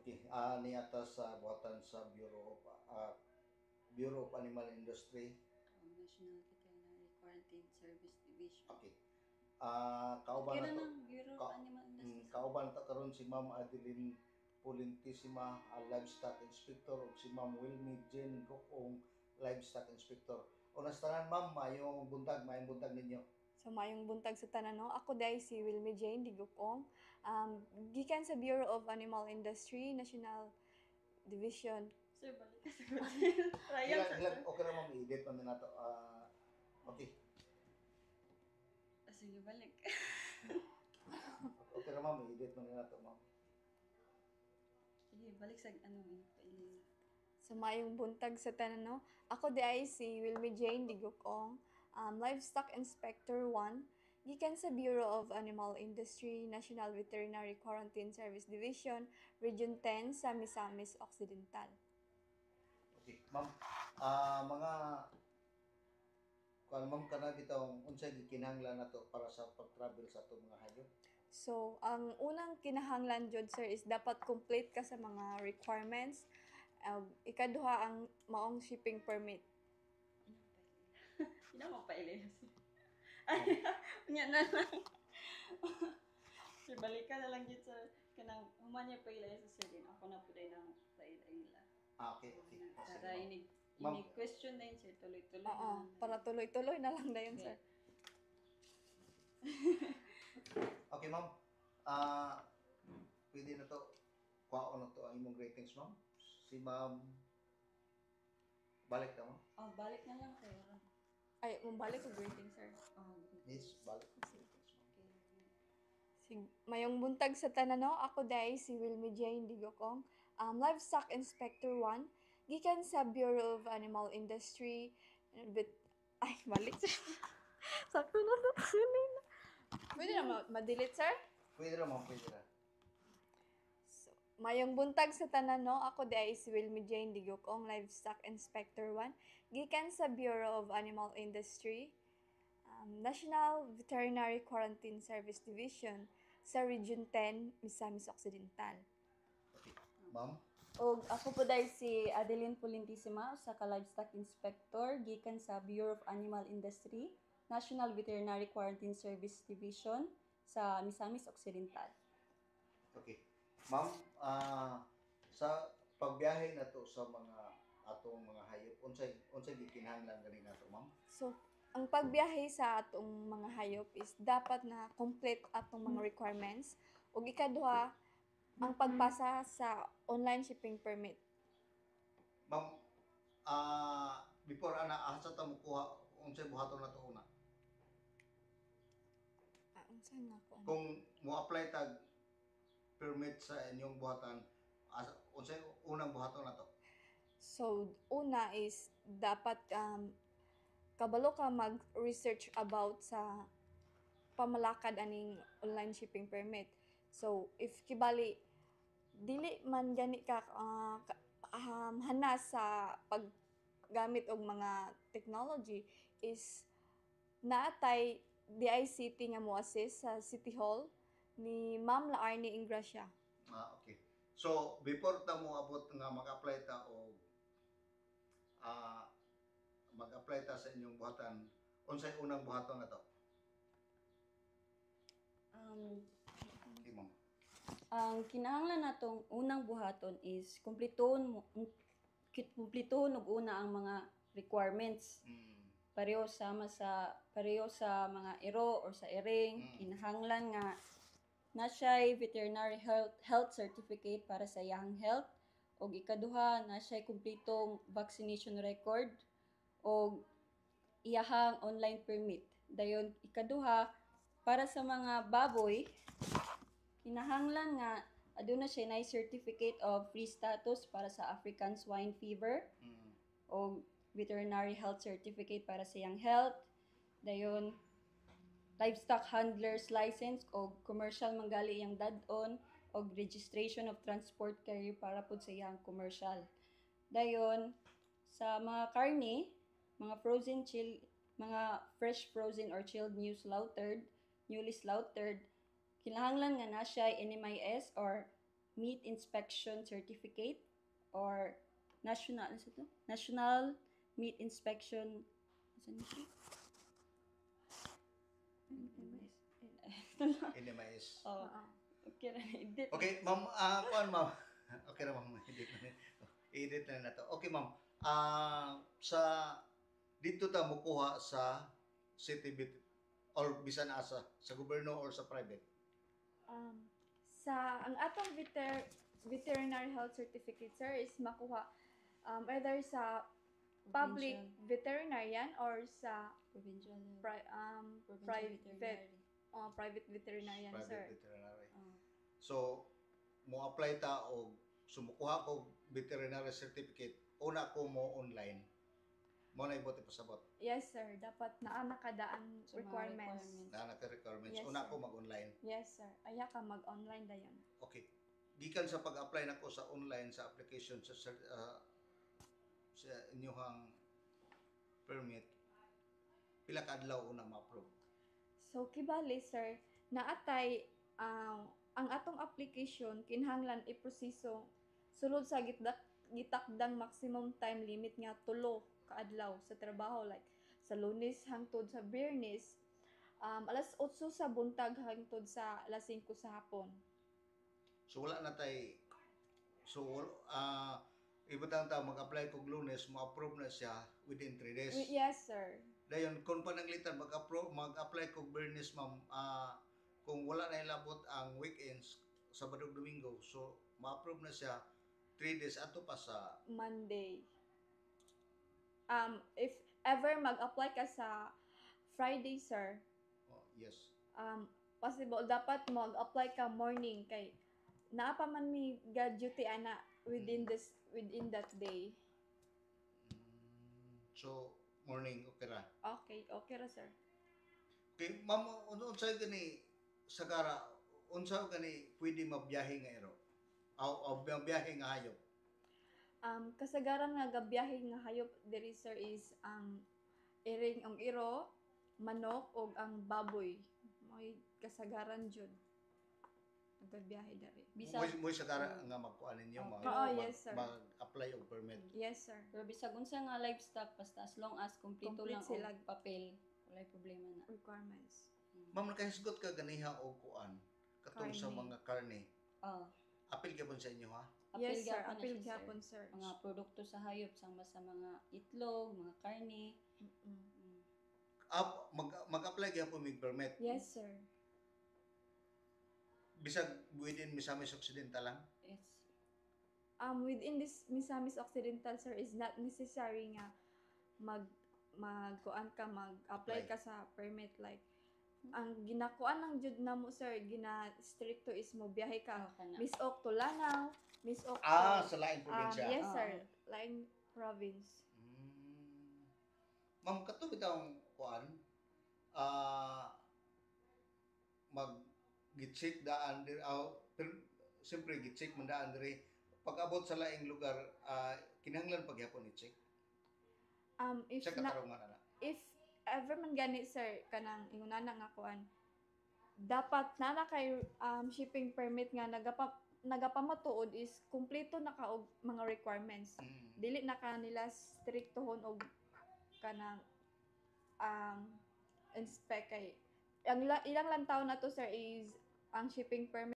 Okay, ni atas sa buhatan sa Bureau of Animal Industry. National Veterinary Quarantine Service Division. Okay. Kauban Kaya na to. ng Bureau of Animal Industry. Kauban ta karon si Ma'am Adeline Pulentissima, Livestock Inspector, ug si Ma'am Wilmy Jane Gokong, Livestock Inspector. Unas tanan ma'am, mayong buntag ninyo. So mayong buntag sa tanan no. Ako dai si Wilmy Jane Digukong. Gikan sa Bureau of Animal Industry, National Division. Sir, balik ka sa kutin. Ryan, sir. Okay ra ma'am, i-edit man din nato. Okay. Sige, balik. Okay ra ma'am, i-edit man din nato ma'am. Sige, balik sa So mayong buntag sa tanan no. Ako dai si Wilmy Jane Digukong, Livestock Inspector 1, gikan sa Bureau of Animal Industry, National Veterinary Quarantine Service Division, Region 10 sa Misamis Occidental. Okay, ma'am. Mga kung ma'am kana bitong unsay gikinahanglan nato para sa pag-travel sa ato mga hayop? So, ang unang kinahanglan jud sir is dapat complete ka sa mga requirements. Ikaduha ang maong shipping permit. Hindi na mapailis. Ay, niya na lang. Sir, balik ka na lang dito sa kanang humanya pa ila sa sir din. Ako na po din ng paila. Okay. Para Ma'am. ini question na yun, sir. Tuloy-tuloy na Oo, lang. para tuloy-tuloy na lang dayon sir. Okay, ma'am. Pwede na to. Kuha na to ang imong ratings, ma'am. Si ma'am balik na, ma'am. Balik na lang, sir. Ay, mabalik ko greeting sir. Yes, balik na ratings, ma'am. Mayong buntag sa tanan no. Ako dai si Wilmy Jane Digokong, Livestock Inspector 1, gikan sa Bureau of Animal Industry. Balik sir. Sakto na sa tanan. Pwede na ma-delete sir? Pwede na, ma'am. Pwede na. So, mayong buntag sa tanan no. Ako dai si Wilmy Jane Digokong, Livestock Inspector 1, gikan sa Bureau of Animal Industry, National Veterinary Quarantine Service Division sa Region 10, Misamis Occidental. Okay. Ma'am? Og ako po dahil si Adeline Pulentissima sa Livestock Inspector gikan sa Bureau of Animal Industry, National Veterinary Quarantine Service Division sa Misamis Occidental. Okay. Ma'am, sa pagbiyahe na to sa atong mga hayop, unsay gikinahanglan gani nato, ma'am? So, ang pagbiyahe sa atong mga hayop is dapat na complete atong mga requirements ug ikaduha ang pagpasa sa online shipping permit. Ma'am, before asa ta mo kuha unsay buhaton na to una? Unsa na ko? Kung mo apply tag permit sa inyong buhatan, unsay unang buhaton na to? So, una is dapat kabalo ka mag-research about sa pamalakad aning online shipping permit. So, if kibali dili man gani ka hanas sa paggamit og mga technology is naatay DICT nga mo assist sa City Hall ni Ma'am Laarni Ingracia. Okay. So, before ta mo abot nga mag-apply ta o mag-apply ta sa inyong buhatan, unsay unang buhaton na to? Okay, ma'am. Ang kinahanglan natong unang buhaton is kumplituhon og una ang mga requirements. Pareho sa mga iro or sa iring, kinahanglan nga na siya'y veterinary health certificate para sa iyang health, o ikaduha na siya'y kumpletong vaccination record o iyahang online permit. Dayon ikaduha, para sa mga baboy, kinahanglan nga aduna siya na certificate of free status para sa African swine fever o veterinary health certificate para sa iyang health. Dayon livestock handler's license o commercial manggali iyang dad-on o registration of transport carrier para pud sa iyang commercial. Dayon sa mga karne, mga fresh frozen or chilled newly slaughtered, kinahanglan nga na siya NMIS or meat inspection certificate or national ano to? National meat inspection ano siya? NMIS. Oh, Oo. okay ra edit. Okay, ma'am, kuan ma'am. Okay ra ma'am, edit na. Edit na to. Okay, ma'am. Sa dito ta mukuha sa city or bisan asa sa gobyerno or sa private. Sa ang atong veterinary health certificate sir is makuha either sa public veterinarian or sa provincial private veterinary. private veterinarian sir. Private veterinary. Oh. So, mo apply ta og sumukuha ko veterinary certificate, una ko mo online. Mo na ibote pasabot. Yes sir, dapat naa nakadaan So, mga requirements. Na naka-requirements. Yes, Una sir. ko mag-online. Yes sir, aya ka mag-online dayon. Okay. Gikan sa pag-apply nako sa online sa application sa inyong permit, pila ka adlaw una ma-approve? So kibali sir, naatay ang atong application kinahanglan iproseso sulod sa gitakdang maximum time limit nga 3 ka adlaw sa trabaho like sa Lunes hangtod sa Biyernes, alas 8 sa buntag hangtod sa alas 5 sa hapon. So wala na tay ibutang ta mag-apply kog Lunes, mo-approve na siya within 3 days. Yes sir. Dayon kung pananglitan mag-apply kog Bernis ma'am, kung wala na ilabot ang weekends, Sabado Domingo, so ma-approve na siya 3 days ato pa sa Monday. If ever mag-apply ka sa Friday sir, yes. possible dapat mag-apply ka morning kay naa pa man mi duty ana within that day. So morning okay ra. Okay ra sir. Okay, ma'am, unsay gani sagara, unsa gani pwede mabiyahe nga ero? Aw mabiyahe nga hayop. Kasagaran nga gabiyahe nga hayop diri sir is ang iring ang iro, manok ug ang baboy. May kasagaran jud. Nagabiyahe diri. Mo sagara nga magkuan ninyo yes, sir. mag-apply og permit. Yes sir. Pero bisag unsa nga livestock basta as long as kompleto Complete lang sila. og papel, walay problema na. Requirements. Ma'am, nakahisgot ka ganiha og kuan katong sa Karne. mga karne. Oh, Apil gyapon sa inyo ha? Yes sir, gyapon na apil siya, gyapon sir. Mga produkto sa hayop sama sa mga itlog, mga karne. Mm-mm. Mm. Mag-apply gyapon mig permit. Yes sir. Bisag within Misamis Occidental lang. Yes. Within this Misamis Occidental sir is not necessary nga mag-kuan ka mag-apply Apply. ka sa permit like ang ginakuan ng jud namo sir gina-stricto is mo biyahe ka Oh, kana. Misok to Lanao, Misok to Sa laing probinsya. yes Oo. sir, laing province. Ma'am, kato bitawng kuan mag gi-check daan dir siyempre gi-check man daan diri pag abot sa laing lugar kinahanglan pagyapon i-check. If Sa na, katarungan ana. if ever man gani sir kanang inguna nga kuan dapat na kay shipping permit nga nagapamatuod is kumpleto na ka og mga requirements. Dili na ka nila striktohon og kanang inspect kay ang ilang lang taon na to sir is ang shipping permit